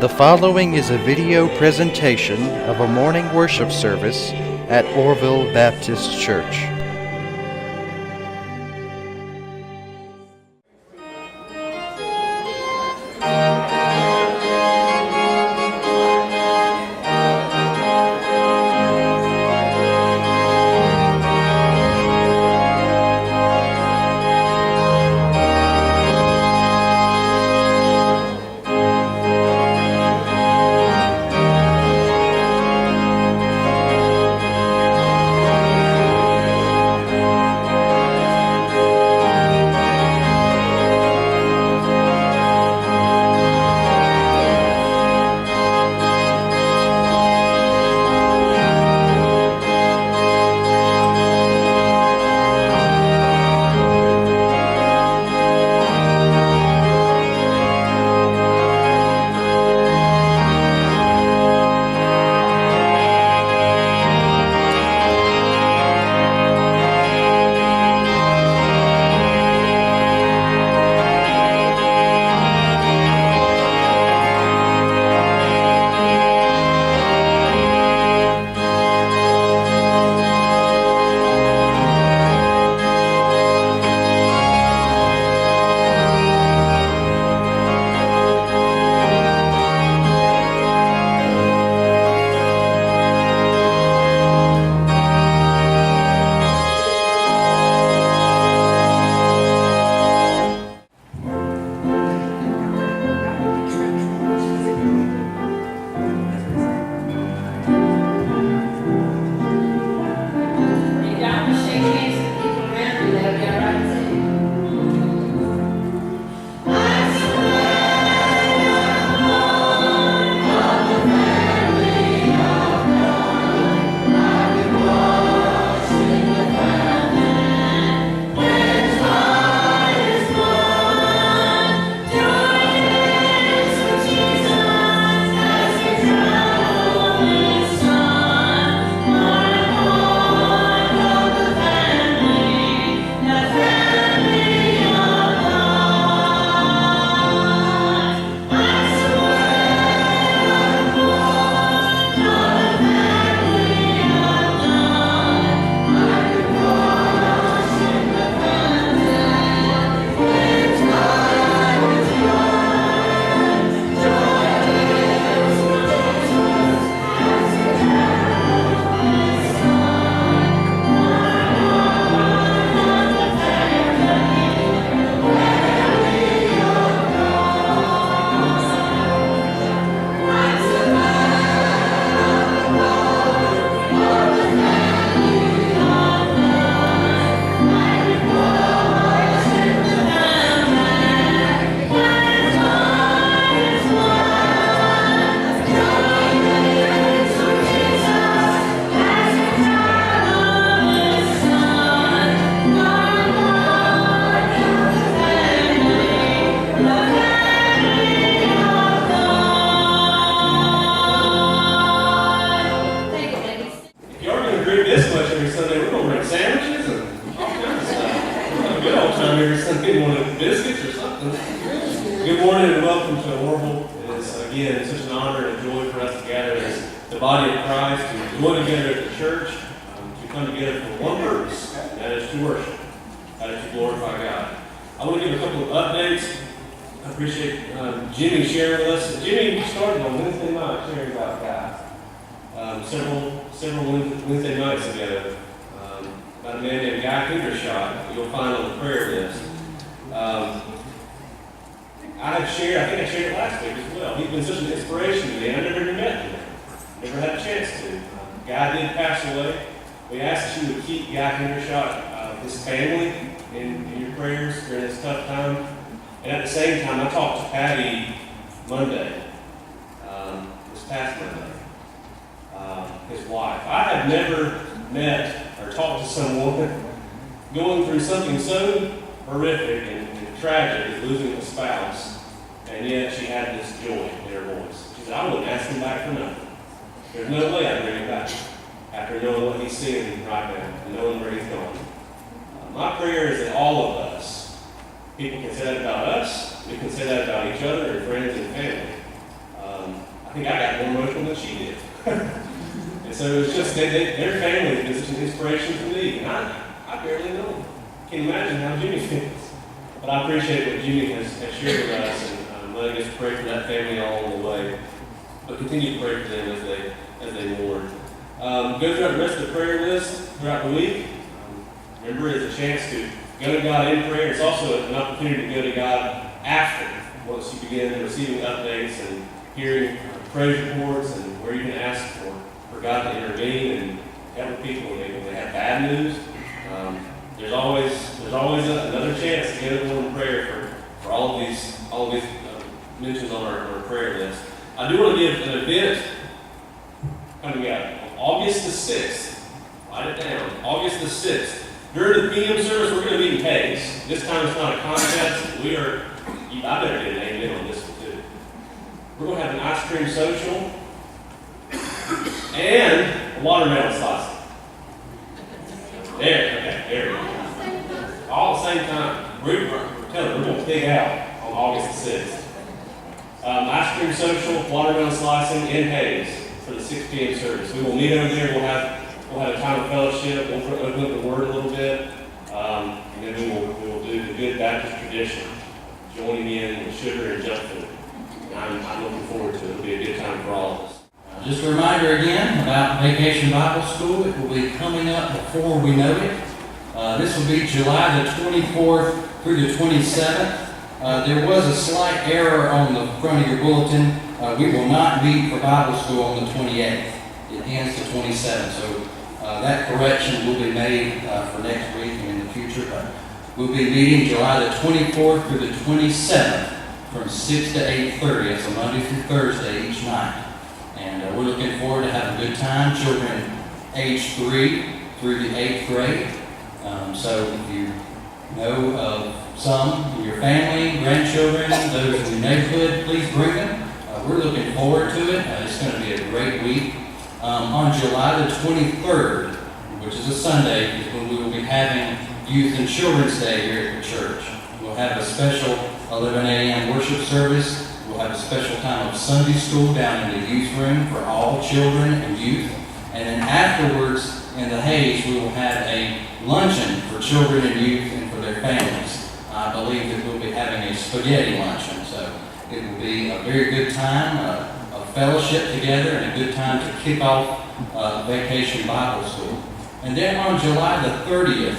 The following is a video presentation of a morning worship service at Orrville Baptist Church. Good morning and welcome to Orrville. It is again such an honor and a joy for us to gather as the body of Christ, to join together at the church, to come together for one purpose, and that is to worship, that is to glorify God. I want to give a couple of updates. I appreciate Jimmy sharing with us. Jimmy, you started on Wednesday night sharing about God. Several Wednesday nights ago, about a man named Guy Kindershot, you'll find on the prayer list. I think I shared it last week as well. He's been such an inspiration to me. I never even met him. Never had a chance to. Guy did pass away. We asked that you would keep Guy Kindershot, his family, in your prayers during this tough time. And at the same time, I talked to Patty Monday, this past Monday, his wife. I have never met or talked to someone going through something so horrific and tragic as losing a spouse, and yet she had this joy in her voice. She said, I wouldn't ask him back for nothing. There's no way I'd bring him back after knowing what he's seeing right now and knowing where he's going. My prayer is that all of us, people can say that about us, we can say that about each other and friends and family, I think I got more emotional than she did. And so it was just, their family is an inspiration to me. And I barely know them. Can't imagine how Jimmy feels. But I appreciate what Jimmy has shared with us and letting us pray for that family all along the way. But continue to pray for them as they mourn. Go through the rest of the prayer list throughout the week. Remember, it's a chance to go to God in prayer. It's also an opportunity to go to God after, once you begin receiving updates and hearing praise reports and where you can ask for God to intervene and help people when they have bad news. There's always another chance to go to the Lord in prayer for all of these mentions on our prayer list. I do want to give an event coming up August the 6th. Write it down. August the 6th. During the PM service, we're going to be in case. This time it's not a contest. I better get an amen on this one too. We're going to have an ice cream social and a watermelon slice. There we go. All at the same time. We're going to pig out on August the 6th. Ice cream social, watermelon slicing, and Hayes for the 6 p.m. service. We will meet over there. We'll have a time of fellowship. We'll open up the Word a little bit, and then we will do the good Baptist tradition, joining in with sugar and junk food. I'm looking forward to it. It'll be a good time for all of us. Just a reminder again about Vacation Bible School. It will be coming up before we know it. This will be July the 24th through the 27th. There was a slight error on the front of your bulletin. We will not meet for Bible school on the 28th. It ends the 27th. So that correction will be made for next week and in the future. But we'll be meeting July the 24th through the 27th from 6 to 8:30. It's a Monday through Thursday each night. And we're looking forward to having a good time. Children age 3 through the 8th grade. So if you know of some in your family, grandchildren, those in your neighborhood, please bring them. We're looking forward to it. It's going to be a great week. On July the 23rd, which is a Sunday, is when we will be having Youth and Children's Day here at the church. We'll have a special 11 a.m. worship service. We'll have a special time of Sunday school down in the youth room for all children and youth. And then afterwards, in the Hayes, we will have a luncheon for children and youth and for their families. I believe that we'll be having a spaghetti luncheon. So it will be a very good time, a fellowship together, and a good time to kick off Vacation Bible School. And then on July the 30th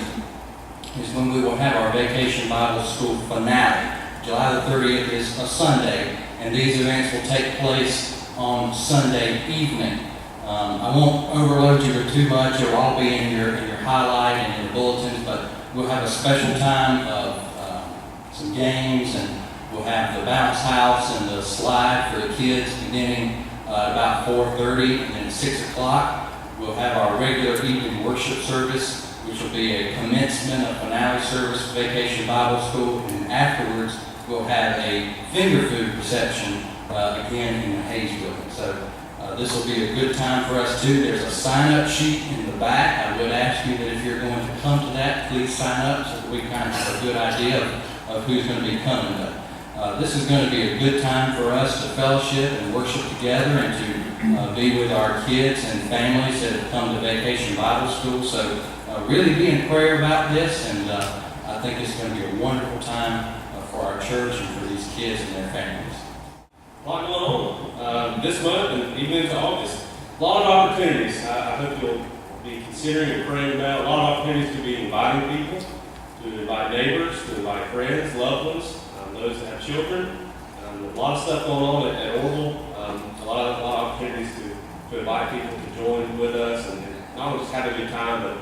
is when we will have our Vacation Bible School finale. July the 30th is a Sunday, and these events will take place on Sunday evening. I won't overload you with too much. It'll all be in your highlight and in your bulletins, but we'll have a special time of some games, and we'll have the bounce house and the slide for the kids beginning about 4:30, and then at 6 o'clock we'll have our regular evening worship service, which will be a commencement, a finale service for Vacation Bible School, and afterwards we'll have a finger food reception again in the Hayes building. So this will be a good time for us too. There's a sign-up sheet in the back. I would ask you that if you're going to come to that, please sign up so that we kind of have a good idea of who's going to be coming. But this is going to be a good time for us to fellowship and worship together and to be with our kids and families that have come to Vacation Bible School. So really be in prayer about this, and I think it's going to be a wonderful time for our church and for these kids and their families. A lot going on this month and even into August. A lot of opportunities I hope you'll be considering and praying about. A lot of opportunities to be inviting people, to invite neighbors, to invite friends, loved ones, those that have children. A lot of stuff going on at Orrville. A lot of opportunities to invite people to join with us and not only just have a good time, but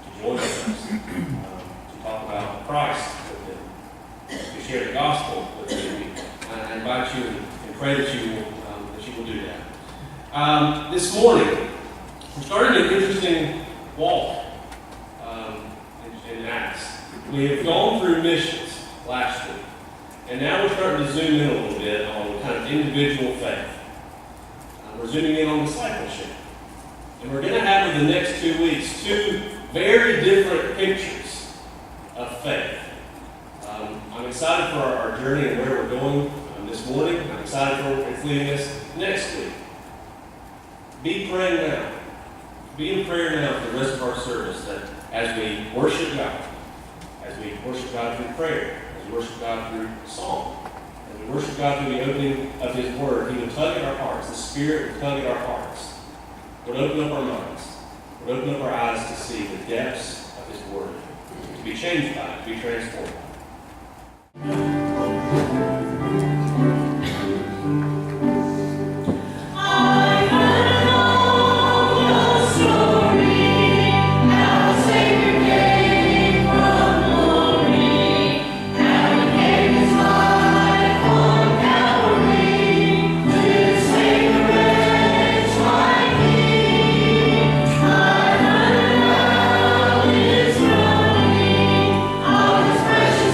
to join with us, to talk about Christ with them, to share the gospel with them. I invite you and pray that you will do that. This morning, we started an interesting walk in Acts. We have gone through missions last week, and now we're starting to zoom in a little bit on kind of individual faith. We're zooming in on discipleship. And we're going to have in the next 2 weeks 2 very different pictures of faith. I'm excited for our journey and where we're going. this morning. I'm excited for its leading us next week. Be praying now. Be in prayer now for the rest of our service, that as we worship God through prayer, as we worship God through song, as we worship God through the opening of His Word, He would tug at our hearts. The Spirit would tug at our hearts, would open up our minds, would open up our eyes to see the depths of His Word, to be changed by it, to be transformed by it. Precious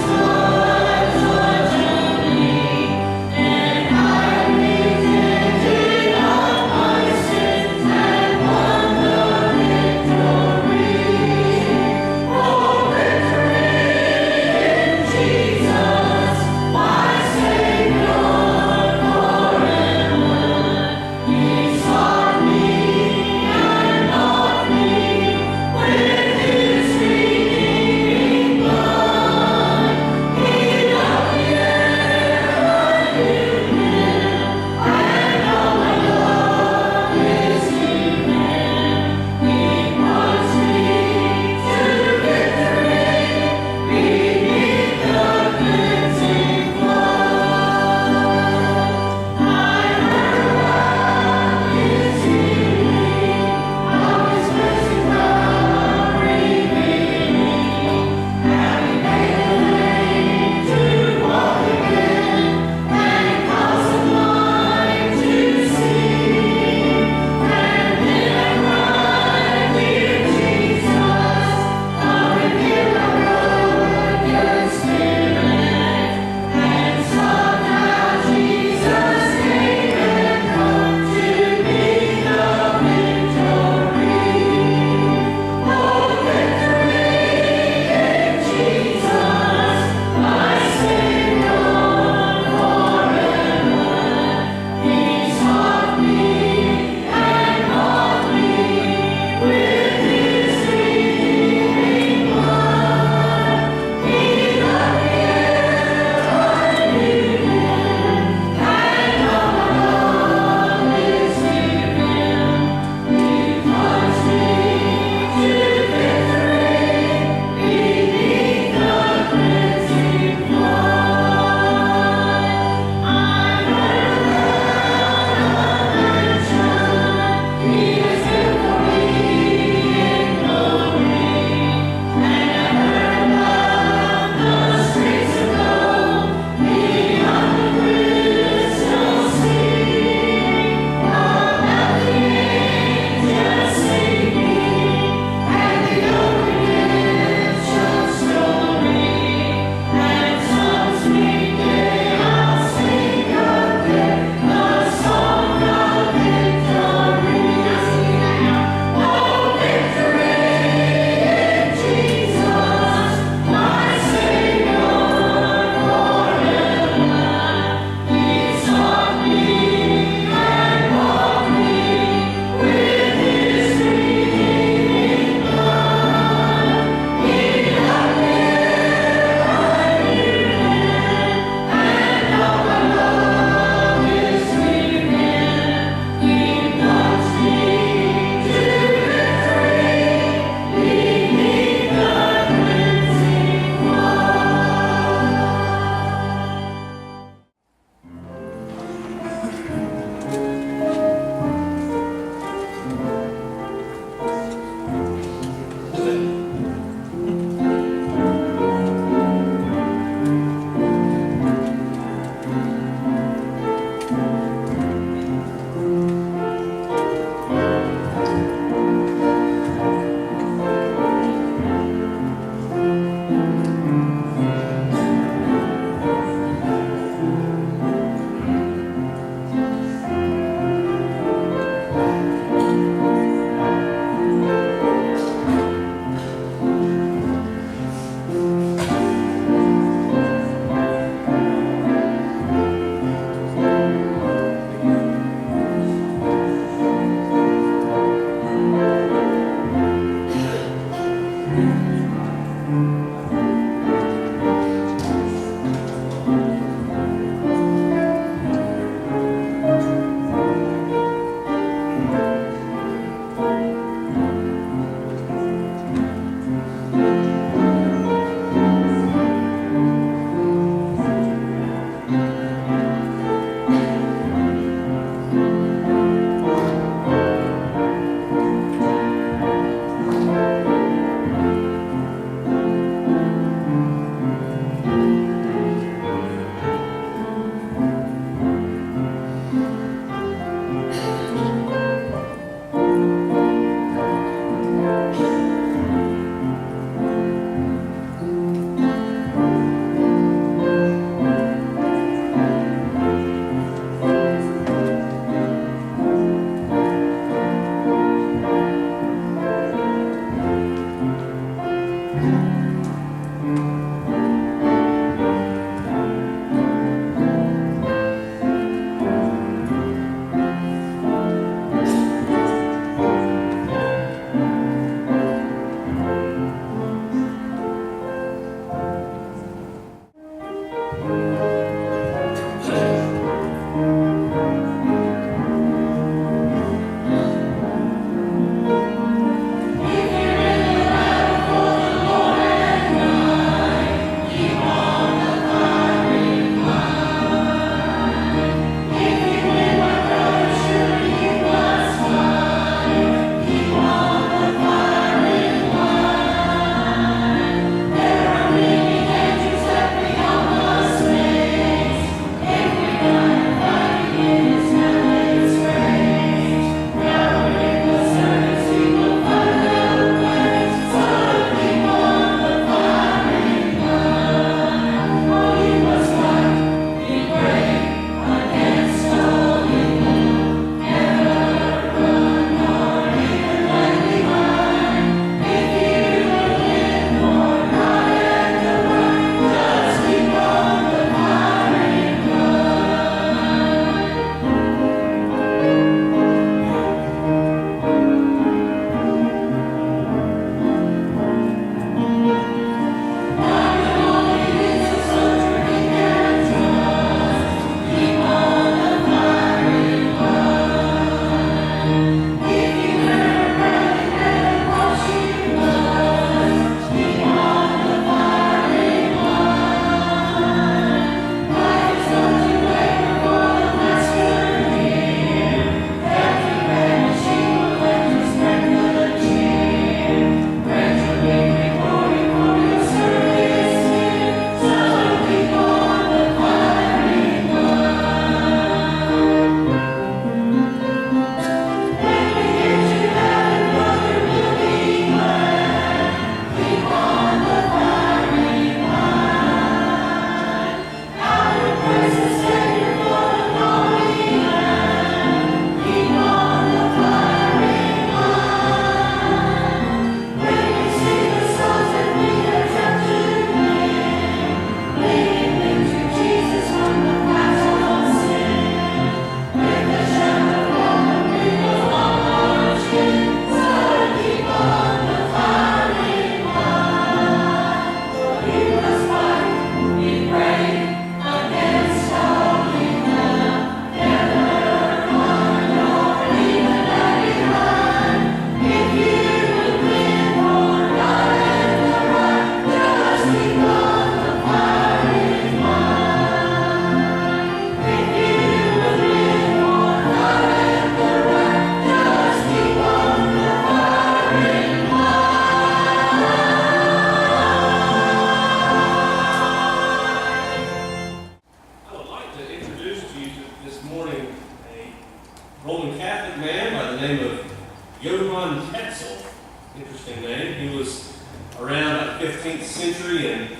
century, and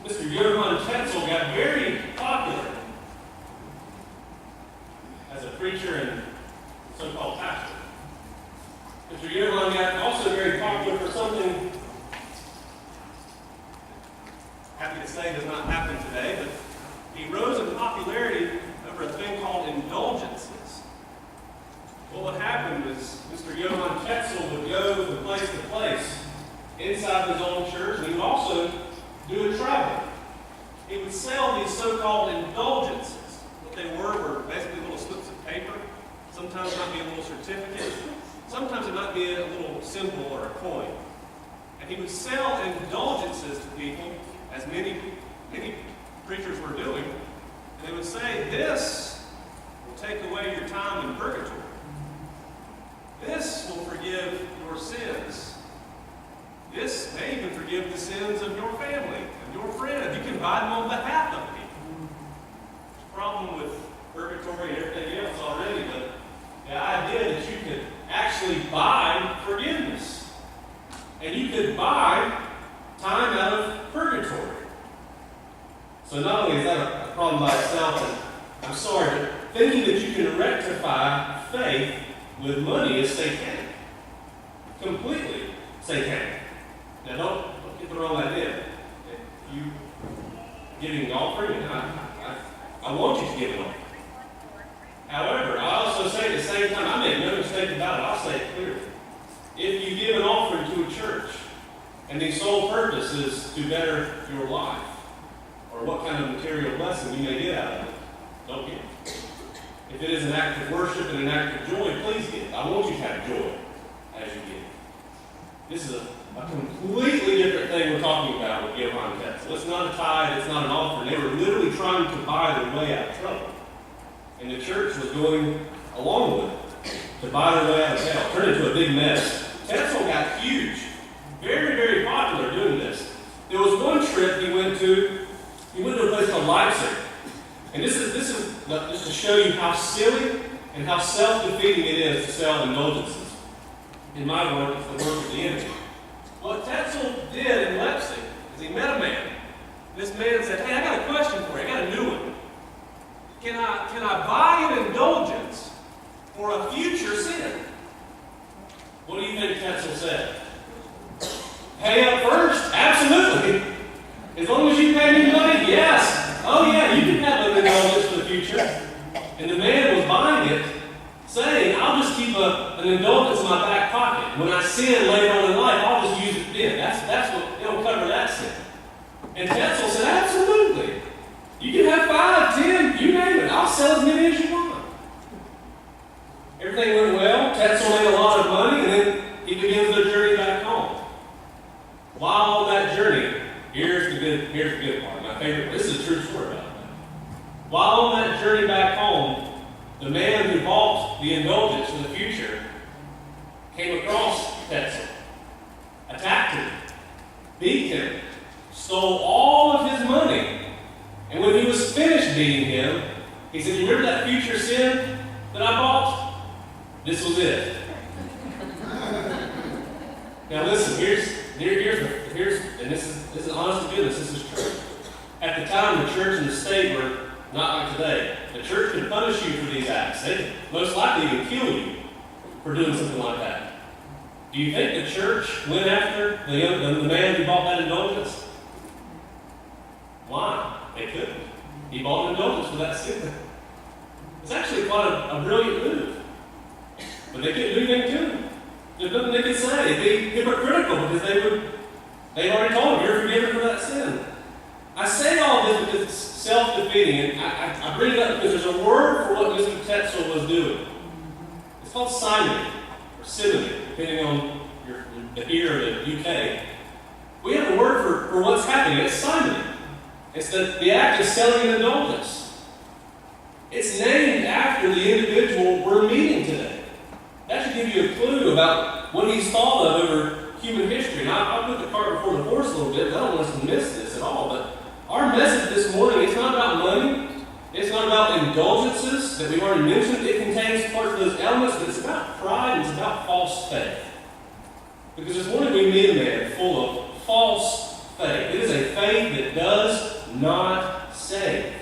Mr. Johann Tetzel got very popular as a preacher and so-called pastor. Mr. Johann got also very popular for something, happy to say does not happen today, but he rose in popularity over a thing called indulgences. What would happen was Mr. Johann Tetzel would go from place to place inside his own church, and he would also do a travel. He would sell these so-called indulgences. What they were basically little slips of paper. Sometimes it might be a little certificate. Sometimes it might be a little symbol or a coin. And he would sell indulgences to people, as many preachers were doing. And they would say, this will take away your time in purgatory. This will forgive your sins. This may even forgive the sins of your family, of your friend. You can buy them on behalf of people. There's a problem with purgatory and everything else already, but the idea that you could actually buy forgiveness. And you could buy time out of purgatory. So not only is that a problem by itself, and I'm sorry, but thinking that you can rectify faith with money is satanic. Completely satanic. Now don't get the wrong idea. If you giving an offering, I want you to give an offering. However, I also say at the same time, I make no mistake about it, I'll say it clearly. If you give an offering to a church, and the sole purpose is to better your life, or what kind of material blessing you may get out of it, don't give. If it is an act of worship and an act of joy, please give. I want you to have joy as you give. This is a completely different thing we're talking about with Johann Tetzel. It's not a tithe, it's not an offering. They were literally trying to buy their way out of trouble. And the church was going along with it to buy their way out of hell, turn into a big mess. Tetzel got huge, very, very popular doing this. There was one trip he went to a place called Leipzig. And this is just to show you how silly and how self-defeating it is to sell indulgences. In my work, it's the work of the enemy. What Tetzel did in Leipzig is he met a man. This man said, hey, I got a question for you. I got a new one. Can I buy an indulgence for a future sin? What do you think Tetzel said? Pay up first? Absolutely. As long as you pay me money, yes. Oh yeah, you can have an indulgence for the future. And the man was buying it, saying, I'll just keep an indulgence in my back pocket. When I sin later on in life, I'll just use it then. That's what, it'll cover that sin. And Tetzel said, absolutely. You can have 5, 10, you name it. I'll sell as many as you want. Everything went well. Tetzel made a lot of money, and then he begins their journey back home. While on that journey, here's the good part. My favorite. This is a true story about it. While on that journey back home, the man who bought the indulgence for the future came across Tetzel, attacked him, beat him, stole all of his money. And when he was finished beating him, he said, you remember that future sin that I bought? This was it. Now listen, and this is honest to goodness, this is true. At the time, the church and the state were not like today. The church could punish you for these acts. They could most likely even kill you for doing something like that. Do you think the church went after the man who bought that indulgence? Why? They couldn't. He bought an indulgence for that sin. It's actually quite a brilliant move. But they couldn't do anything to him. There's nothing they could say. It'd be hypocritical because they already told him, you're forgiven for that sin. I say all this because it's self-defeating, and I bring it up because there's a word for what Mr. Tetzel was doing. It's called simony, or simony, depending on the ear of the UK. We have a word for what's happening. It's simony. It's the act of selling an indulgence. It's named after the individual we're meeting today. That should give you a clue about what he's thought of over human history. Now, I'll put the cart before the horse a little bit, but I don't want us to miss this at all. But our message this morning, it's not about money. It's not about indulgences that we've already mentioned. It contains parts of those elements, but it's about pride and it's about false faith. Because this morning we meet a man full of false faith. It is a faith that does not save.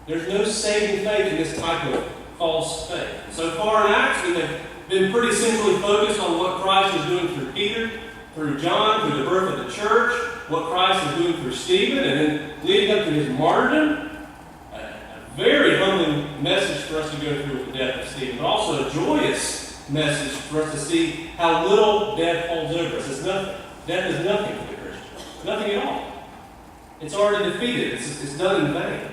There's no saving faith in this type of false faith. And so far in Acts, we have been pretty centrally focused on what Christ is doing through Peter, through John, through the birth of the church, what Christ is doing through Stephen, and then leading up to his martyrdom. A very humbling message for us to go through with the death of Stephen, but also a joyous message for us to see how little death holds over us. It's nothing. Death is nothing for the Christian. Nothing at all. It's already defeated. It's done in vain.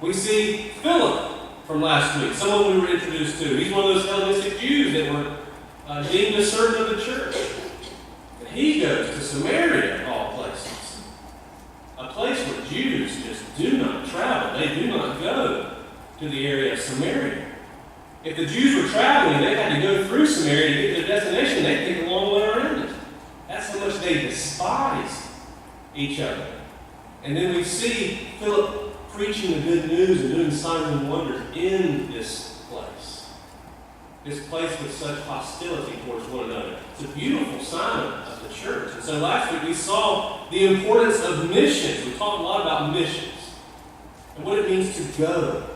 We see Philip from last week, someone we were introduced to. He's one of those Hellenistic Jews that were deemed a servant of the church. And he goes to Samaria, of all places. A place where Jews just do not travel. They do not go to the area of Samaria. If the Jews were traveling, they had to go through Samaria to get to their destination. They'd take a long way around it. That's how much they despised each other. And then we see Philip preaching the good news and doing signs and wonders in this place. This place with such hostility towards one another. It's a beautiful sign of the church. And so last week we saw the importance of missions. We talked a lot about missions and what it means to go.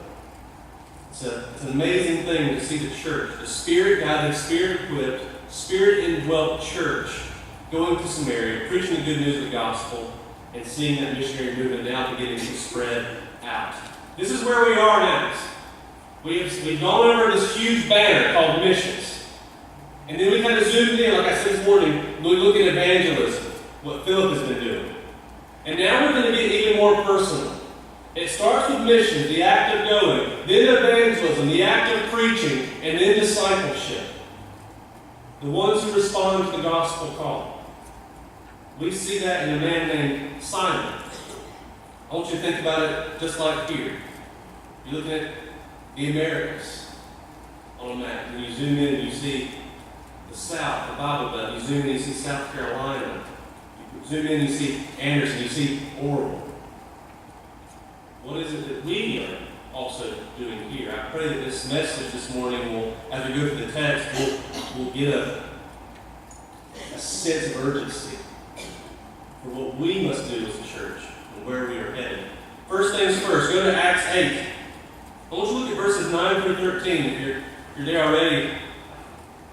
It's an amazing thing to see the church, the Spirit-guided, Spirit-equipped, Spirit-indwelt church going to Samaria, preaching the good news of the gospel, and seeing that missionary movement now beginning to spread out. This is where we are now. We've gone over this huge banner called missions. And then we kind of zoomed in, like I said this morning, we look at evangelism, what Philip has been doing. And now we're going to get even more personal. It starts with missions, the act of going, then evangelism, the act of preaching, and then discipleship. The ones who respond to the gospel call. We see that in a man named Simon. I want you to think about it just like here. You're looking at the Americas on a map, and you zoom in and you see the South, the Bible Belt. You zoom in and you see South Carolina. You zoom in and you see Anderson, you see Orrville. What is it that we are also doing here? I pray that this message this morning will, as we go through the text, we'll get a sense of urgency for what we must do as a church and where we are headed. First things first, go to Acts 8. I want you to look at verses 9 through 13. If you're there already,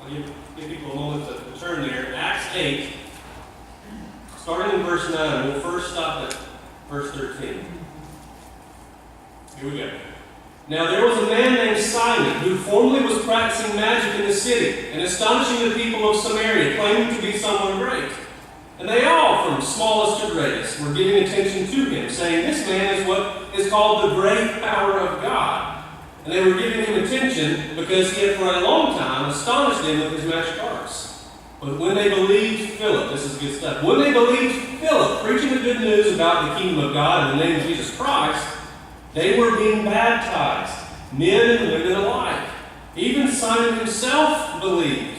I'll give people a moment to turn there. Acts 8, starting in verse 9. We'll first stop at verse 13. Here we go. Now there was a man named Simon who formerly was practicing magic in the city and astonishing the people of Samaria, claiming to be someone great. And they all, from smallest to greatest, were giving attention to him, saying, "This man is what is called the great power of God." And they were giving him attention because he had for a long time astonished them with his magic arts. But when they believed Philip, this is good stuff, when they believed Philip preaching the good news about the kingdom of God in the name of Jesus Christ, they were being baptized, men and women alike. Even Simon himself believed.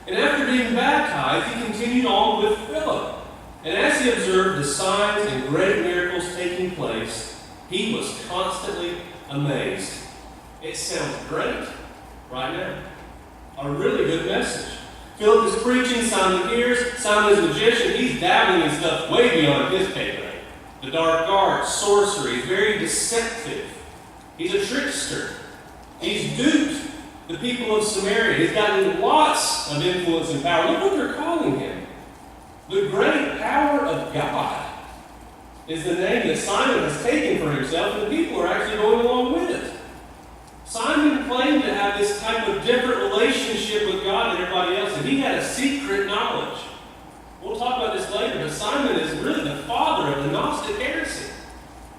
And after being baptized, he continued on with Philip. And as he observed the signs and great miracles taking place, he was constantly amazed. It sounds great right now. A really good message. Philip is preaching, Simon hears, Simon is a magician, he's dabbling in stuff way beyond his pay grade. The dark arts, sorcery, he's very deceptive. He's a trickster. He's duped the people of Samaria. He's gotten lots of influence and power. Look what they're calling him. The great power of God is the name that Simon has taken for himself, and the people are actually going along with it. Simon claimed to have this type of different relationship with God than everybody else, and he had a secret knowledge. We'll talk about this later, but Simon is really the father of the Gnostic heresy.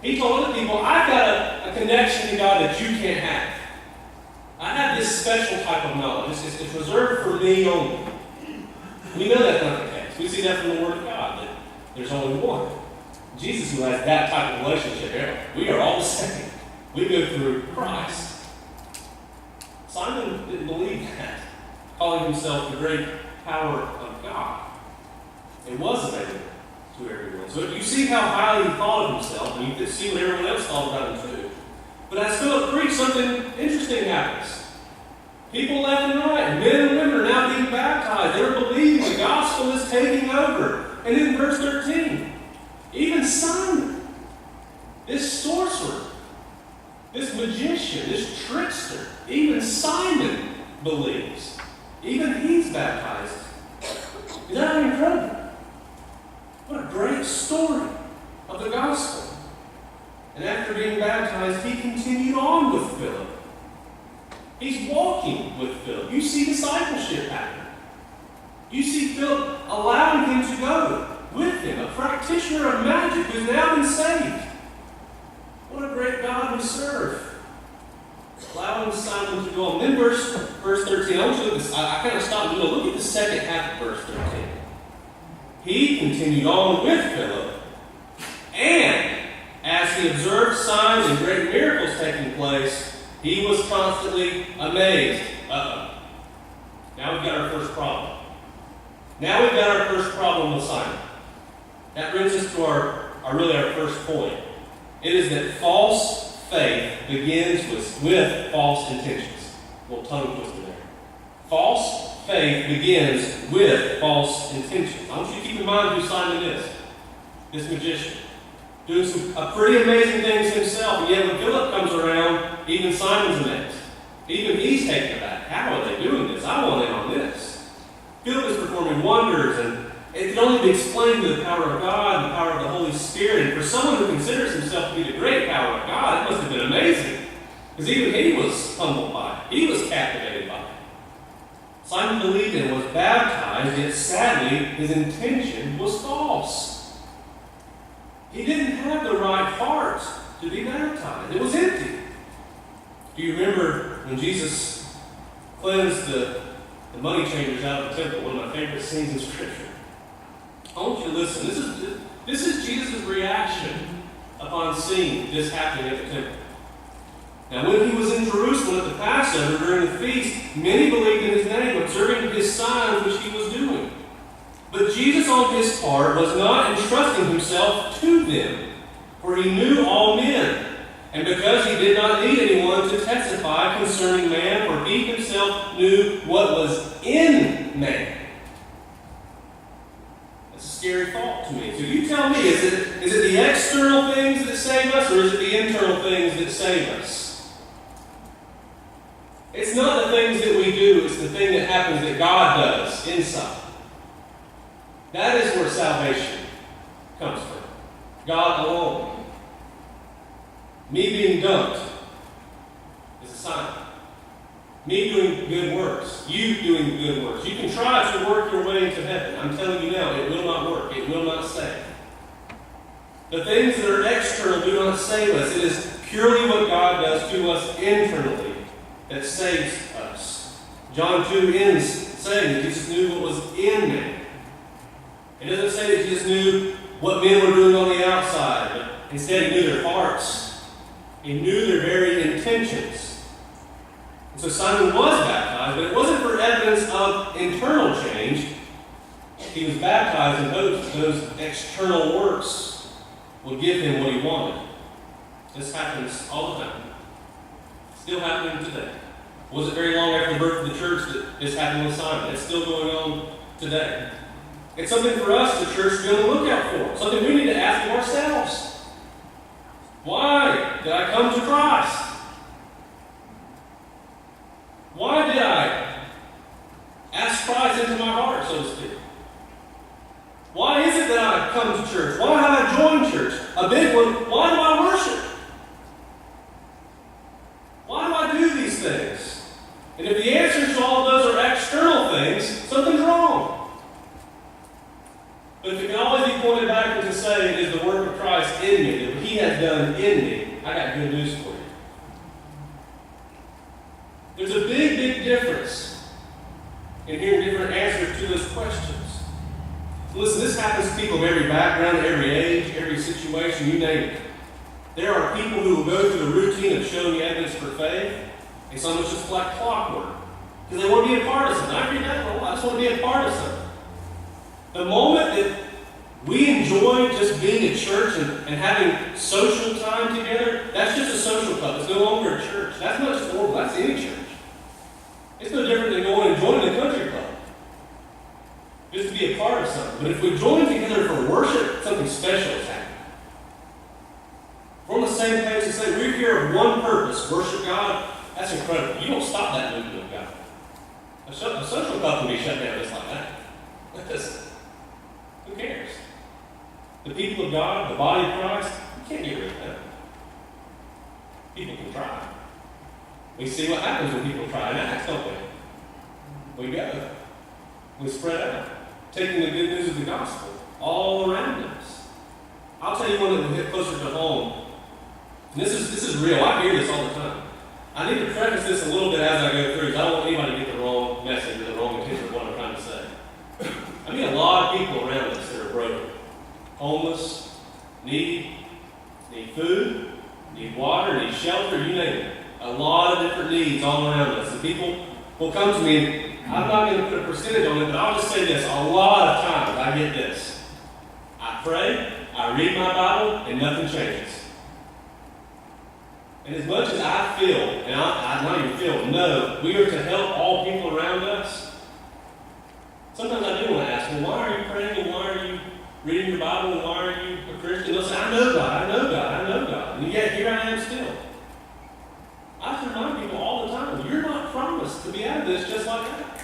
He told other people, I've got a connection to God that you can't have. I have this special type of knowledge. It's reserved for me only. We know that's not the case. We see that from the Word of God, that there's only one. Jesus, who has that type of relationship, we are all the same. We go through Christ. Simon didn't believe that, calling himself the great power of God. It was available to everyone. So you see how highly he thought of himself, and you can see what everyone else thought about him too. But as Philip preached, something interesting happens. People left and right, men and women are now being baptized. They're believing the gospel is taking over. And then verse 13, Simon, this sorcerer, this magician, this trickster, even Simon believes. Even he's baptized. Is that not incredible? What a great story of the gospel. And after being baptized, he continued on with Philip. He's walking with Philip. You see discipleship happen. You see Philip allowing him to go with him, a practitioner of magic who's now been saved. What a great God we serve. Allowing Simon to go on. Then verse 13. I want you to look at this. I kind of stopped and look at the second half of verse 13. He continued on with Philip, and as he observed signs and great miracles taking place, he was constantly amazed. Uh-oh. Now we've got our first problem. Now we've got our first problem with Simon. That brings us to our first point. It is that false faith begins with false intentions. A little tongue twister there. False faith begins with false intentions. I want you to keep in mind who Simon is. This magician. Doing some pretty amazing things himself. And yet when Philip comes around, even Simon's amazed. Even he's taken aback. How are they doing this? I want in on this. Philip is performing wonders, and it can only be explained to the power of God and the power of the Holy Spirit. And for someone who considers himself to be the great power of God, it must have been amazing. Because even he was humbled by it. He was captivated by it. Simon believed and was baptized, yet sadly, his intention was false. He didn't have the right heart to be baptized. It was empty. Do you remember when Jesus cleansed the money changers out of the temple? One of my favorite scenes in Scripture. I want you to listen. This is Jesus' reaction upon seeing this happening at the temple. Now, when he was in Jerusalem at the Passover during the feast, many believed in his name, observing his signs which he was doing. But Jesus, on his part, was not entrusting himself to them, for he knew all men, and because he did not need anyone to testify concerning man, for he himself knew what was in man. That's a scary thought to me. So you tell me, is it the external things that save us, or is it the internal things that save us? It's not the things that we do, it's the thing that happens that God does inside. That is where salvation comes from. God alone. Me being dunked is a sign. Me doing good works. You doing good works. You can try to work your way into heaven. I'm telling you now, it will not work. It will not save. The things that are external do not save us. It is purely what God does to us internally that saves us. John 2 ends saying that Jesus knew what was in man. It doesn't say that Jesus knew what men were doing on the outside, but instead he knew their hearts. He knew their very intentions. And so Simon was baptized, but it wasn't for evidence of internal change. He was baptized in hopes that those external works would give him what he wanted. This happens all the time. Still happening today. It wasn't very long after the birth of the church that this happened with Simon. It's still going on today. It's something for us, the church, to be on the lookout for. Something we need to ask of ourselves. Why did I come to Christ? Why did I ask Christ into my heart, so to speak? Why is it that I come to church? Why have I joined church? A big one, why do I worship? Why do I do these things? And if the answers to all of those are external things, something's wrong. But if it can always be pointed back to say it is the work of Christ in me, that he has done in me, I got good news for you. There's a big, big difference in hearing different answers to those questions. Listen, this happens to people of every background, every age, every situation, you name it. There are people who will go through the routine of showing you evidence for faith. It's almost just like clockwork. Because they want to be a part of something. I read that for a while. I just want to be a part of something. The moment that we enjoy just being at church and having social time together, that's just a social club. It's no longer a church. That's not just Orrville. That's any church. It's no different than going and joining a country club. Just to be a part of something. But if we join together for worship, something special is happening. page and say, we're here of one purpose, worship God, that's incredible. You don't stop that movement of God. A social club can be shut down just like that. Who cares? The people of God, the body of Christ, you can't get rid of that. People can try. We see what happens when people try and act, don't we? We go. We spread out, taking the good news of the gospel all around us. I'll tell you one that will hit closer to home. And this is real. I hear this all the time. I need to preface this a little bit as I go through, because I don't want anybody to get the wrong message or the wrong intention of what I'm trying to say. I mean, a lot of people around us that are broken, homeless, need food, need water, need shelter, you name it. A lot of different needs all around us. And people will come to me, and I'm not going to put a percentage on it, but I'll just say this. A lot of times I get this. I pray, I read my Bible, and nothing changes. And as much as I feel, and I not even feel, know, we are to help all people around us, sometimes I do want to ask, well, why are you praying, and why are you reading your Bible, and why are you a Christian? They'll say, I know God, I know God, I know God. And yet, here I am still. I have to remind people all the time, you're not promised to be out of this just like that.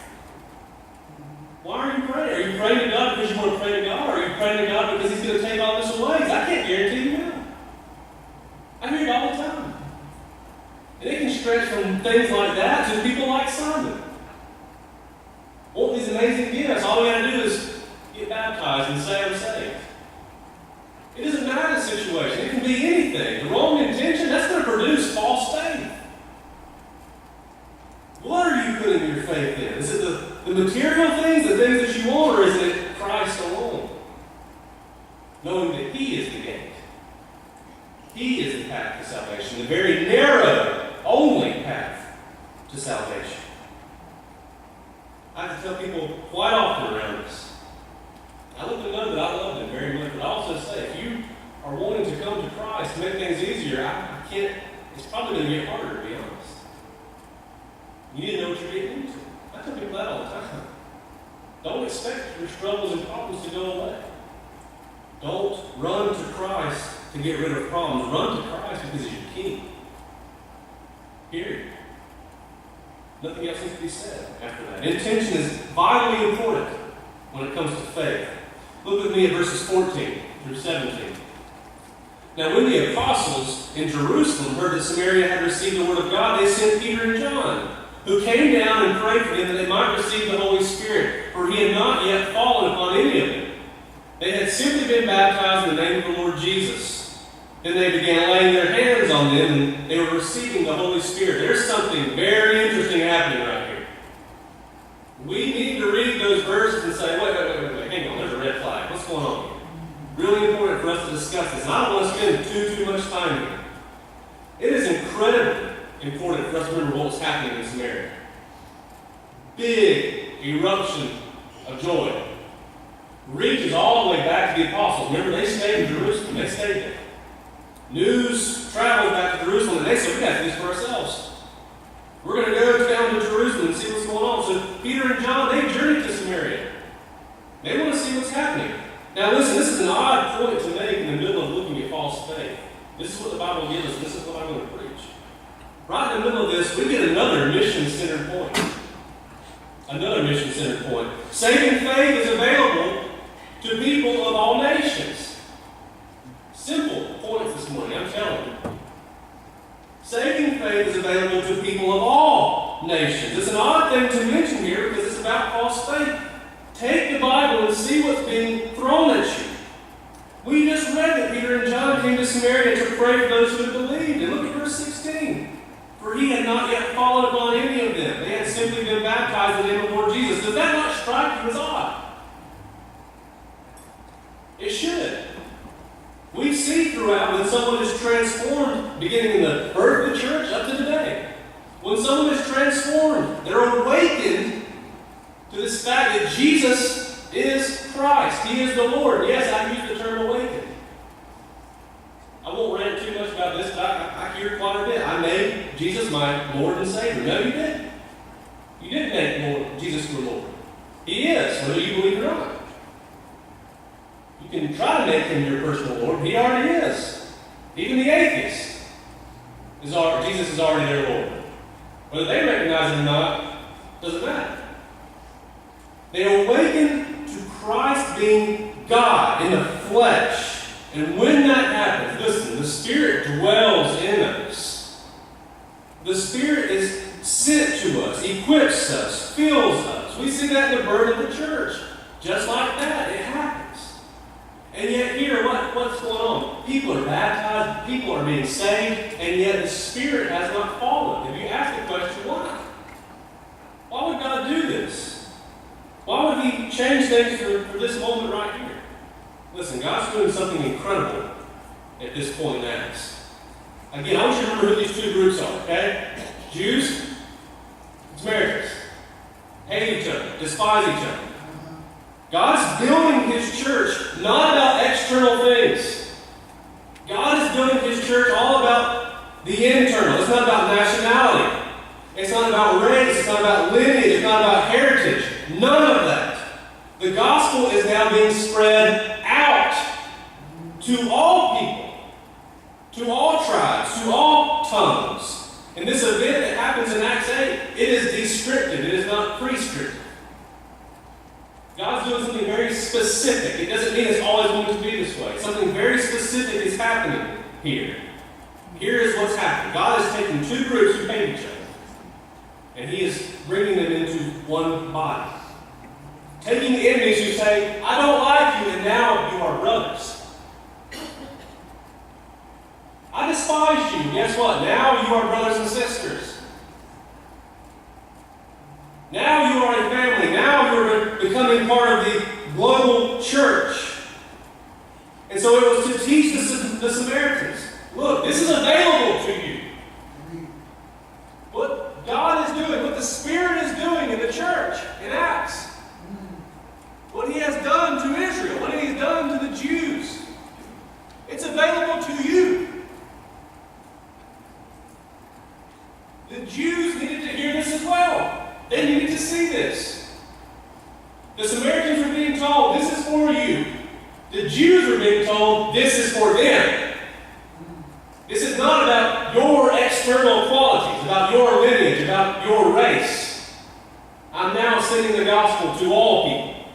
Why are you praying? Are you praying to God because you want to pray to God? Or are you praying to God because He's going to take all this away? I can't guarantee you that. I hear it all the time. And it can stretch from things like that to people like Simon. Want these amazing gifts. All we got to do is get baptized and say I'm saved. It doesn't matter the situation. It can be anything. The wrong intention, that's going to produce false faith. What are you putting your faith in? Is it the material things, the things that you want, or is it Christ alone? Knowing that He is the gate. He is the path to salvation. The very narrow, only path to salvation. I have to tell people quite often around us. I let them know that I love them very much, but I also say, if you are wanting to come to Christ to make things easier, I can't, it's probably going to get harder, to be honest. You need to know what you're getting into. I tell people that all the time. Don't expect your struggles and problems to go away. Don't run to Christ to get rid of problems. Run to Christ because He's your King. Period. Nothing else needs to be said after that. Intention is vitally important when it comes to faith. Look with me at verses 14 through 17. Now, when the apostles in Jerusalem heard that Samaria had received the word of God, they sent Peter and John, who came down and prayed for them that they might receive the Holy Spirit, for He had not yet fallen upon any of them. They had simply been baptized in the name of the Lord Jesus. Then they began laying their hands on them, and they were receiving the Holy Spirit. There's something very interesting happening right here. We need to read those verses and say, wait, hang on, there's a red flag. What's going on here? Really important for us to discuss this. And I don't want to spend too much time here. It is incredibly important for us to remember what was happening in Samaria. Big eruption of joy. Reaches all the way back to the apostles. Remember, they stayed in Jerusalem. They stayed there. News traveled back to Jerusalem, and they said, we got to do this for ourselves. We're going to go down to Jerusalem and see what's going on. So Peter and John, they journeyed to Samaria. They want to see what's happening. Now listen, this is an odd point to make in the middle of looking at false faith. This is what the Bible gives us. This is what I'm going to preach. Right in the middle of this, we get another mission-centered point. Another mission-centered point. Saving faith is available to people of all nations. Simple points this morning, I'm telling you. Saving faith is available to people of all nations. It's an odd thing to mention here because it's about false faith. Take the Bible and see what's being thrown at you. We just read that Peter and John came to Samaria to pray for those who had believed. And look at verse 16. For He had not yet fallen upon any of them. They had simply been baptized in the name of the Lord Jesus. Does that not strike you as odd? It should. We see throughout when someone is transformed, beginning in the birth of the church up to today. When someone is transformed, they're awakened to this fact that Jesus is Christ. He is the Lord. Yes, I use the term awakened. I won't rant too much about this, but I hear it quite a bit. I made Jesus my Lord and Savior. No, you didn't. You didn't make Jesus your Lord. He is, whether you believe it or not. You can try to make Him your personal Lord. He already is. Even the atheist Jesus is already their Lord. Whether they recognize it or not, doesn't matter. They awaken to Christ being God in the flesh. And when that happens, listen, the Spirit dwells in us. The Spirit is sent to us, equips us, fills us. We see that in the birth of the church. Just like that, it happens. And yet here, what's going on? People are baptized, people are being saved, and yet the Spirit has not fallen. If you ask the question, why? Why would God do this? Why would He change things for this moment right here? Listen, God's doing something incredible at this point in Acts. Again, I want you to remember who these two groups are, okay? Jews, Samaritans. Hate each other, despise each other. God's building His church not about external things. God is building His church all about the internal. It's not about nationality. It's not about race. It's not about lineage. It's not about heritage. None of that. The gospel is now being spread out to all people, to all tribes, to all tongues. And this event that happens in Acts 8, it is descriptive. It is not prescriptive. God's doing something very specific. It doesn't mean it's always going to be this way. Something very specific is happening here. Here is what's happening. God is taking two groups who hate each other, and He is bringing them into one body. Taking the enemies who say, I don't like you, and now you are brothers. I despise you. Guess what? Now you are brothers and sisters. Now you are a family. Now you are becoming part of the global church. And so it was to teach the Samaritans, look, this is available to you. What God is doing, what the Spirit is doing in the church, in Acts. What He has done to Israel, what He has done to the Jews. It's available to you. The Jews needed to hear this as well. They needed to see this. The Samaritans were being told, this is for you. The Jews were being told, this is for them. This is not about your external qualities, about your lineage, about your race. I'm now sending the gospel to all people.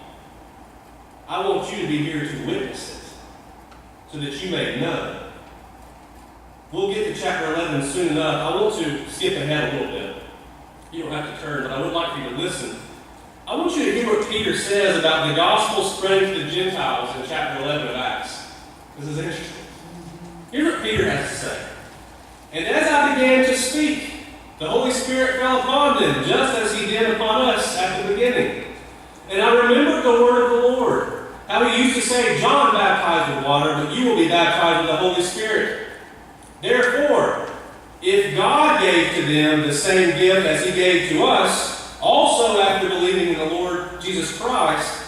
I want you to be here to witness it, so that you may know. We'll get to chapter 11 soon enough. I want to skip ahead a little bit. You don't have to turn, but I would like for you to listen. I want you to hear what Peter says about the gospel spreading to the Gentiles in chapter 11 of Acts. This is interesting. Here's what Peter has to say. And as I began to speak, the Holy Spirit fell upon them, just as He did upon us at the beginning. And I remembered the word of the Lord, how He used to say, John baptized with water, but you will be baptized with the Holy Spirit. Therefore, if God gave to them the same gift as He gave to us, also after believing in the Lord Jesus Christ,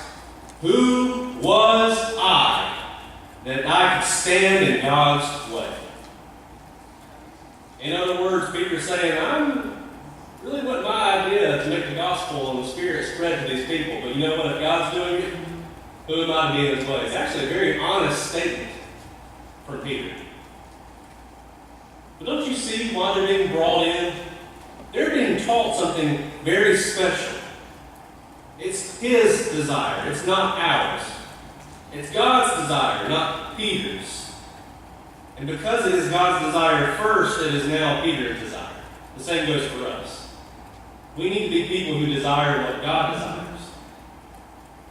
who was I, that I could stand in God's way? In other words, Peter's saying, really wasn't my idea to make the gospel and the Spirit spread to these people, but you know what? If God's doing it, who am I to be in His way? It's actually a very honest statement from Peter. But don't you see why they're being brought in? They're being taught something very special. It's His desire. It's not ours. It's God's desire, not Peter's. And because it is God's desire first, it is now Peter's desire. The same goes for us. We need to be people who desire what God desires.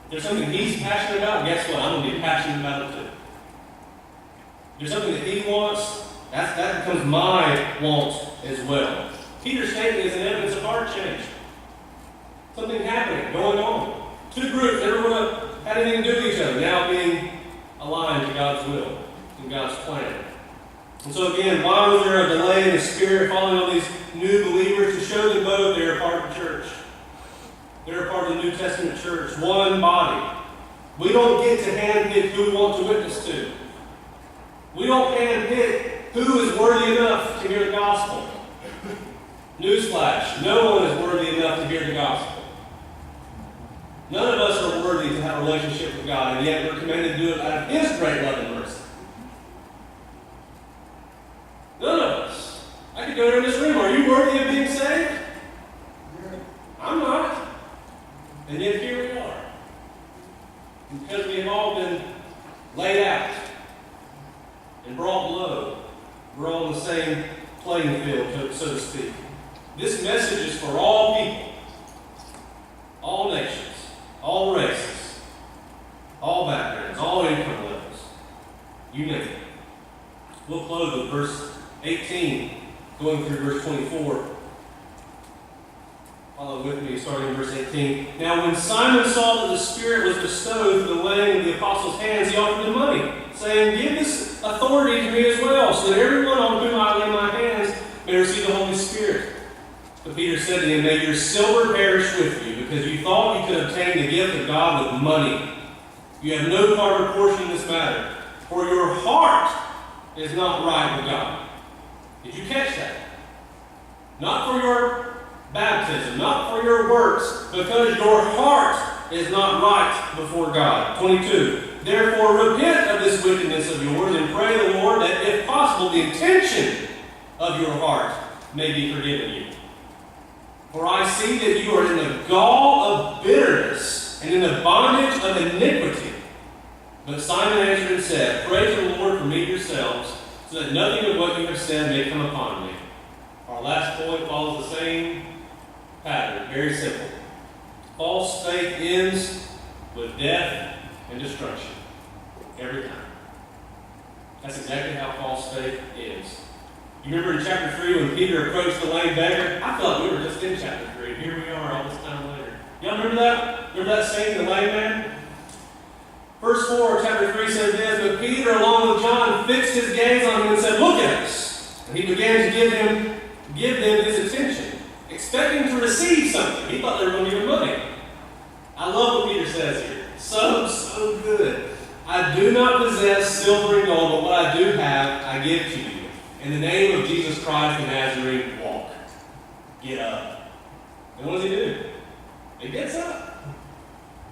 If there's something He's passionate about, guess what? I'm going to be passionate about it too. If there's something that He wants, that becomes my want as well. Peter's statement is an evidence of heart change. Something happening, going on. Two groups, never would have had anything to do with each other, now being aligned to God's will and God's plan. And so again, why was there a delay in the Spirit falling on these new believers? To show them both they're a part of the church. They're a part of the New Testament church, one body. We don't get to handpick who we want to witness to. We don't handpick who is worthy enough to hear the gospel. Newsflash, no one is worthy enough to hear the gospel. None of us are worthy to have a relationship with God, and yet we're commanded to do it out of His great love and mercy. None of us. I could go to this room. Are you worthy of being saved? I'm not. And yet here we are. Because we have all been laid out and brought low. We're all on the same playing field, so to speak. This message is for all people, all nations, all races, all backgrounds, all income levels. You name it. We'll close with verse 18, going through verse 24. Follow with me, starting in verse 18. Now when Simon saw that the Spirit was bestowed through the laying of the apostles' hands, he offered them money, saying, Give this authority to me as well, so that everyone on whom I lay my hands may receive the Holy Spirit. But Peter said to him, May your silver perish with you, because you thought you could obtain the gift of God with money. You have no part or portion in this matter, for your heart is not right with God. Did you catch that? Not for your baptism, not for your works, because your heart is not right before God. 22. Therefore repent of this wickedness of yours and pray the Lord that, if possible, the intention of your heart may be forgiven you. For I see that you are in the gall of bitterness and in the bondage of iniquity. But Simon answered and said, Pray to the Lord for me yourselves, so that nothing of what you have said may come upon me. Our last point follows the same pattern, very simple. False faith ends with death and destruction. Every time. That's exactly how false faith is. You remember in chapter 3 when Peter approached the lame beggar? I thought we were just in chapter 3. Here we are all this time later. Y'all remember that? Remember that scene, the lame man? Verse 4 of chapter 3 says this, But Peter, along with John, fixed his gaze on him and said, Look at us. And he began to give them his attention, expecting to receive something. He thought they were going to give him money. I love what Peter says here. So good. I do not possess silver and gold, but what I do have, I give to you. In the name of Jesus Christ the Nazarene, walk. Get up. And what does he do? He gets up.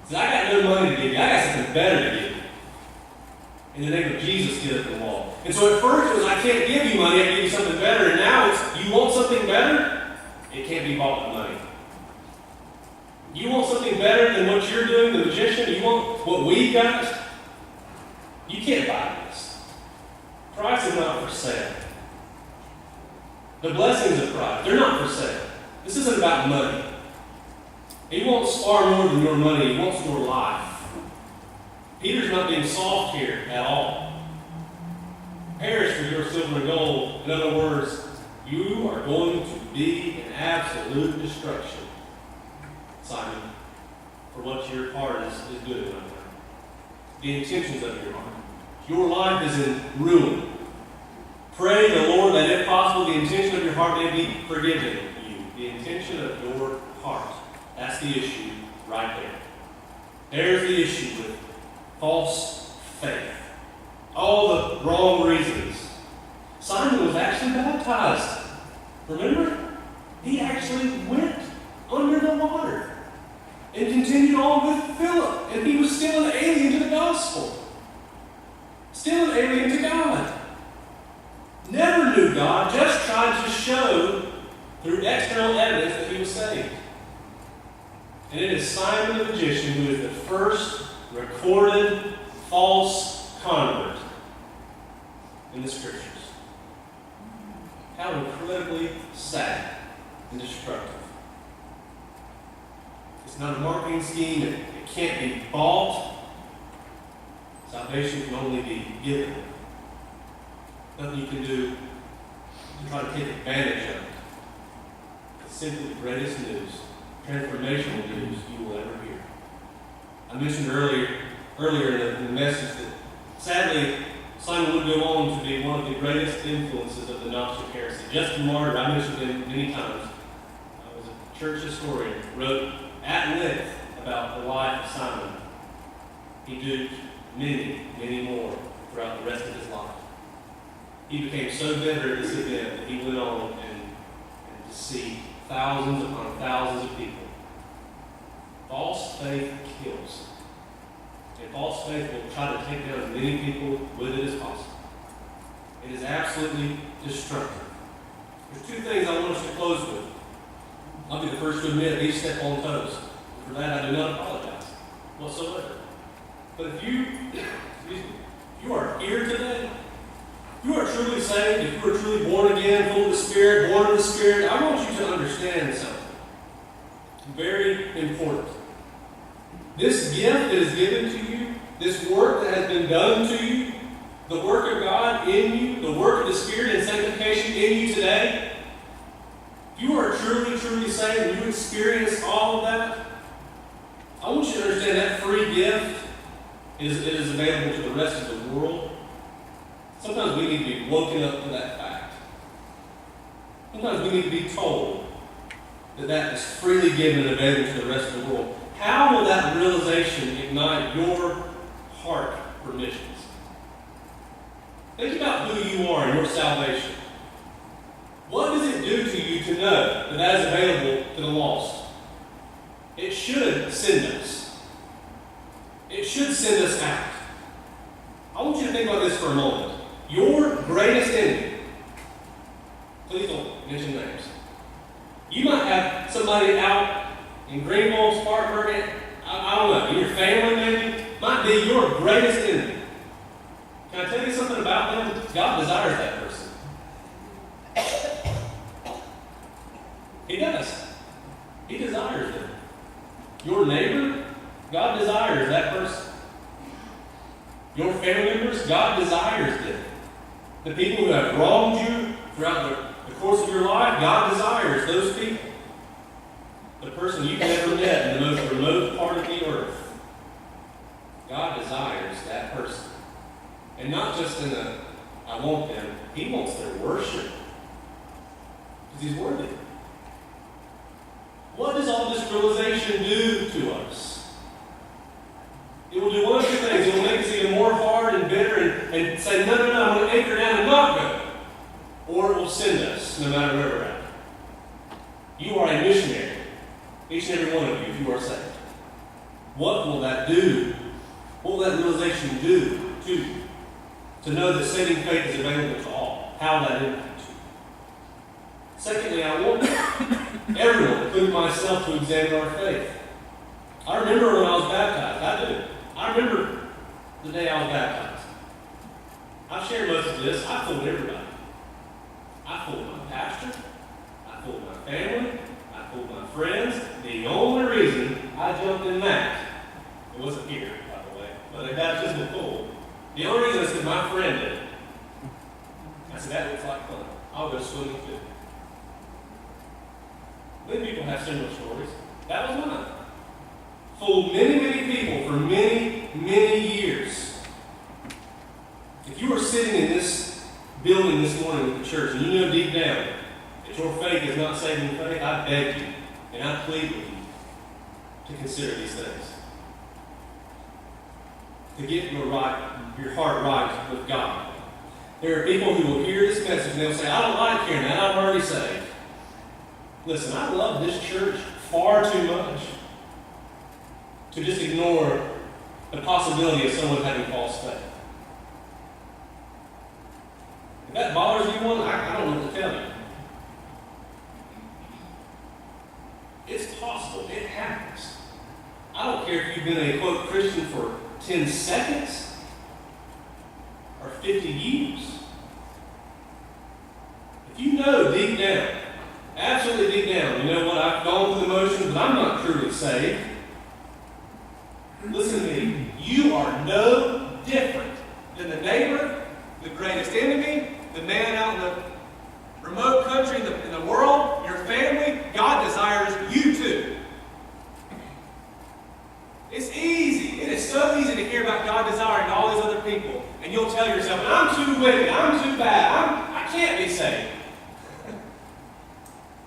He says, I got no money to give you. I got something better to give you. In the name of Jesus, get up and walk. And so at first it was, I can't give you money, I can give you something better. And now it's, you want something better? It can't be bought with money. You want something better than what you're doing, the magician? You want what we got? You can't buy this. Christ is not for sale. The blessings of Christ, they're not for sale. This isn't about money. He wants far more than your money. He wants your life. Peter's not being soft here at all. Perish for your silver and gold. In other words, you are going to be in absolute destruction, Simon, for what your heart is doing right now. The intentions of your heart. Your life is in ruin. Pray the Lord that, if possible, the intention of your heart may be forgiven you. The intention of your heart. That's the issue right there. There's the issue with false faith. All the wrong reasons. Simon was actually baptized. Remember? He actually went under the water and continued on with Philip. And he was still an alien to the gospel. Still an alien to God. Never knew God, just tried to show through external evidence that he was saved. And it is Simon the magician who is the first recorded false convert in the Scriptures. How incredibly sad and destructive. It's not a marketing scheme. It can't be bought. Salvation can only be given. Nothing you can do to try to take advantage of it. It's simply the greatest news, transformational news you will ever hear. I mentioned earlier in the message that sadly Simon would go on to be one of the greatest influences of the Gnostic heresy. Justin Martyr, I mentioned him many times, was a church historian, wrote at length about the life of Simon. He duped many, many more throughout the rest of his life. He became so bitter at this event that he went on and deceived thousands upon thousands of people. False faith kills. And false faith will try to take down as many people with it as possible. It is absolutely destructive. There's two things I want us to close with. I'll be the first to admit these step on toes. For that, I do not apologize whatsoever. But if you are here today, if you are truly saved, if you are truly born again, full of the Spirit, born of the Spirit, I want you to understand something very important. This gift that is given to you, this work that has been done to you, the work of God in you, the work of the Spirit and sanctification in you today, if you are truly, truly saved and you experience all of that, I want you to understand that free gift is available to the rest of the world. Sometimes we need to be woken up to that fact. Sometimes we need to be told that that is freely given and available to the rest of the world. How will that realization ignite your heart for missions? Think about who you are and your salvation. What does it do to you to know that that is available to the lost? It should send us. It should send us out. I want you to think about this for a moment. Your greatest enemy, please don't mention names. You might have somebody out in Greenville, Spartanburg, I don't know, in your family maybe, might be your greatest enemy. Can I tell you something about them? God desires that person. He does. He desires them. Your neighbor, God desires that person. Your family members, God desires them. The people who have wronged you throughout the course of your life, God desires those people. The person you've never met in the most remote part of the earth, God desires that person. And not just in the, I want them, He wants their worship. Because He's worthy. What does all this realization do to us? It will do one of two things. It will make us even more hard and bitter and say, no, I'm going to anchor down and not go. Or it will send us, no matter where we're at. You are a missionary. Each and every one of you, if you are saved. What will that do? What will that realization do to you? To know that saving faith is available to all. How that impacts you. Secondly, I want everyone, including myself, to examine our faith. I remember when I was baptized. I do. I remember the day I was baptized. I've shared most of this. I fooled everybody. I fooled my pastor. I fooled my family. I fooled my friends. The only reason I jumped in that, it wasn't here, by the way, but a baptismal pool. The only reason is because my friend did it. I said, that looks like fun. I'll go swimming too. Many people have similar stories. That was mine. Fooled many people for many years. If you are sitting in this building this morning with the church and you know deep down that your faith is not saving faith, I beg you and I plead with you to consider these things. To get your heart right with God. There are people who will hear this message and they'll say, I don't like hearing that, I'm already saved. Listen, I love this church far too much to just ignore the possibility of someone having false faith. If that bothers you one, I don't know what to tell you. It's possible. It happens. I don't care if you've been a, quote, Christian for 10 seconds or 50 years. If you know deep down, absolutely deep down, you know what, I've gone through the motions, but I'm not truly saved. Listen to me. You are no different than the neighbor, the greatest enemy, the man out in the remote country in the world, your family. God desires you too. It's easy. It is so easy to hear about God desiring all these other people. And you'll tell yourself, I'm too wicked, I'm too bad, I can't be saved.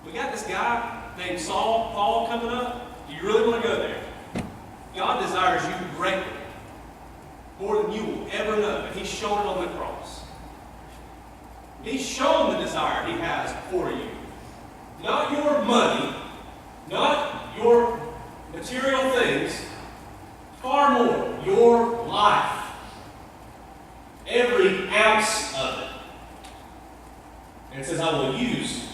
We got this guy named Paul coming up. Do you really want to go there? God desires you greatly. More than you will ever know. And He's shown it on the cross. He's shown the desire He has for you. Not your money, not your material things, far more, your life. Every ounce of it. And it says, I will use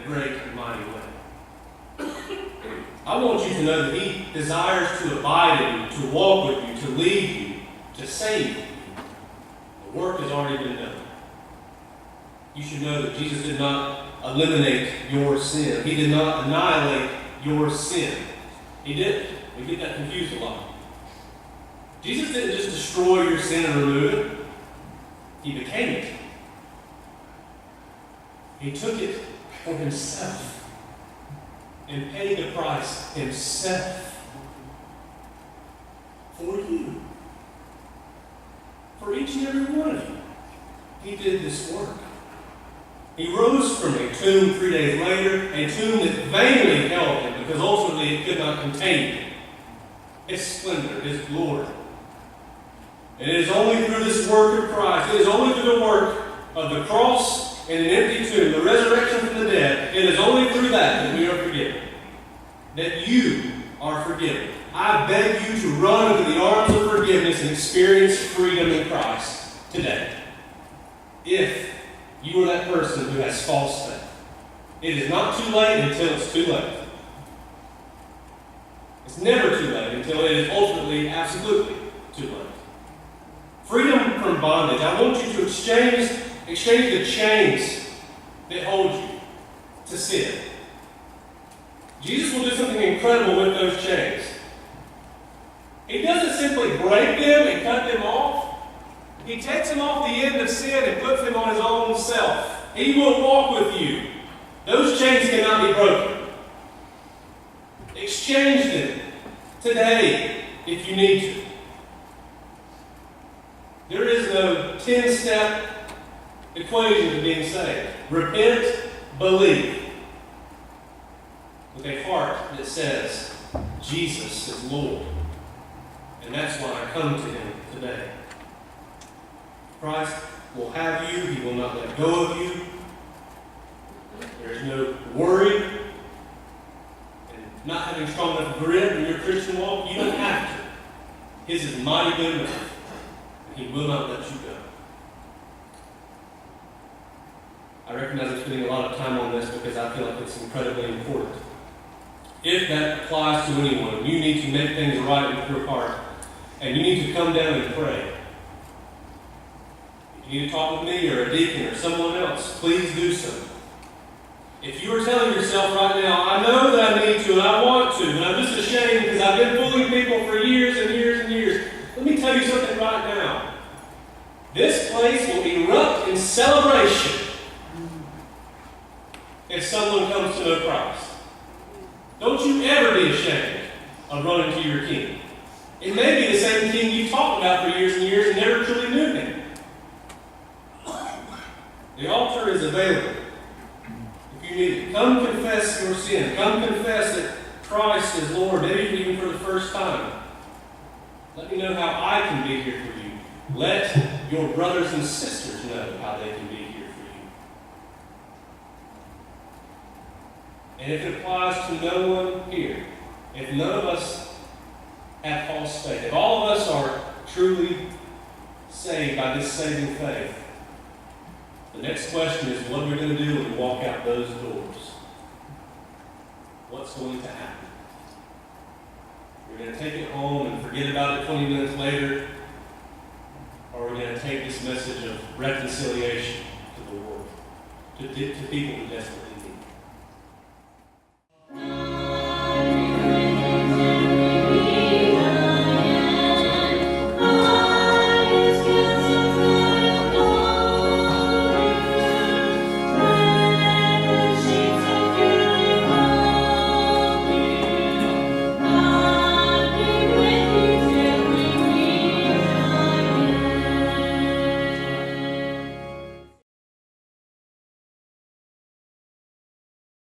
great and mighty way. I want you to know that He desires to abide in you, to walk with you, to lead you, to save you. The work has already been done. You should know that Jesus did not eliminate your sin. He did not annihilate your sin. He didn't. We get that confused a lot. Jesus didn't just destroy your sin and remove it. He became it. He took it for Himself and paid the price Himself for you. For each and every one of you. He did this work. He rose from a tomb 3 days later, a tomb that vainly held Him because ultimately it could not contain Him. His splendor, His glory. And it is only through this work of Christ, it is only through the work of the cross and an empty tomb, the resurrection from the dead, it is only through that we are forgiven. That you are forgiven. I beg you to run into the arms of forgiveness and experience freedom in Christ today. If you are that person who has false faith, it is not too late until it's too late. It's never too late until it is ultimately, absolutely too late. Freedom from bondage. I want you to exchange the chains that hold you to sin. Jesus will do something incredible with those chains. He doesn't simply break them and cut them off. He takes them off the end of sin and puts them on His own self. He will walk with you. Those chains cannot be broken. Exchange them today if you need to. There is no 10-step equation to being saved. Repent, believe. With a heart that says, Jesus is Lord. And that's why I come to Him today. Christ will have you. He will not let go of you. There is no worry. And not having strong enough grip in your Christian walk, you don't have to. His is mighty good enough. And He will not let you go. I recognize I'm spending a lot of time on this because I feel like it's incredibly important. If that applies to anyone, you need to make things right with your heart. And you need to come down and pray. If you need to talk with me or a deacon or someone else, please do so. If you are telling yourself right now, I know that I need to and I want to, and I'm just ashamed because I've been fooling people for years and years and years, let me tell you something right now. This place will erupt in celebration if someone comes to know Christ. Don't you ever be ashamed of running to your King. It may be the same King you've talked about for years and years and never truly knew Him. The altar is available. If you need it, come confess your sin. Come confess that Christ is Lord, maybe even for the first time. Let me know how I can be here for you. Let your brothers and sisters know how they can be here for you. And if it applies to no one here, if none of us have false faith, if all of us are truly saved by this saving faith, the next question is, what are we going to do when we walk out those doors? What's going to happen? We're going to take it home and forget about it 20 minutes later, or we're going to take this message of reconciliation to the world, to people who desperately need it.